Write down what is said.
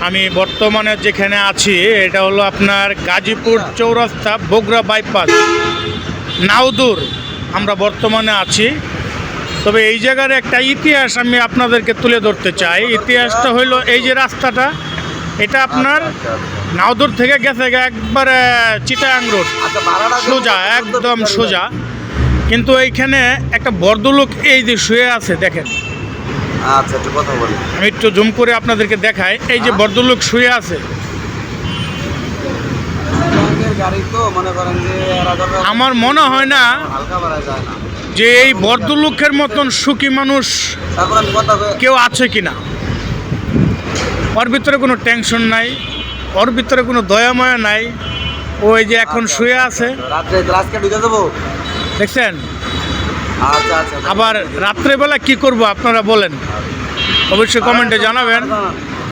আমি বর্তমানে যেখানে আছি এটা হলো আপনার গাজীপুর চৌরাস্তা বগুড়া বাইপাস নাউদুর আমরা বর্তমানে আছি। তবে এই জায়গার একটা ইতিহাস আমি আপনাদেরকে তুলে ধরতে চাই। ইতিহাসটা হলো এই যে রাস্তাটা, এটা আপনার নাউদুর থেকে গেছে একবারে চিটাগাং রোড, সোজা একদম সোজা। কিন্তু এইখানে একটা ভদ্রলোক এই যে শুয়ে আছে দেখেন, আচ্ছা একটু কথা বলি, আমি একটু জুম করে আপনাদেরকে দেখাই। এই যে ভদ্রলোক শুয়ে আছে, গাড়ি তো মনে করেন যে আমার মনে হয় না হালকা বাড়া যায় না। যে এই ভদ্রলোকের মতন সুখী মানুষ তারপর আমি কথা কেউ আছে কিনা। ওর ভিতরে কোনো টেনশন নাই, ওর ভিতরে কোনো দয়াময় নাই। ওই যে এখন শুয়ে আছে, রাত্রে আজকে ঢুকে দেবো। দেখছেন? আচ্ছা আচ্ছা, আবার রাত্রেবেলা কি করব আপনারা বলেন, অবশ্যই কমেন্টে জানাবেন।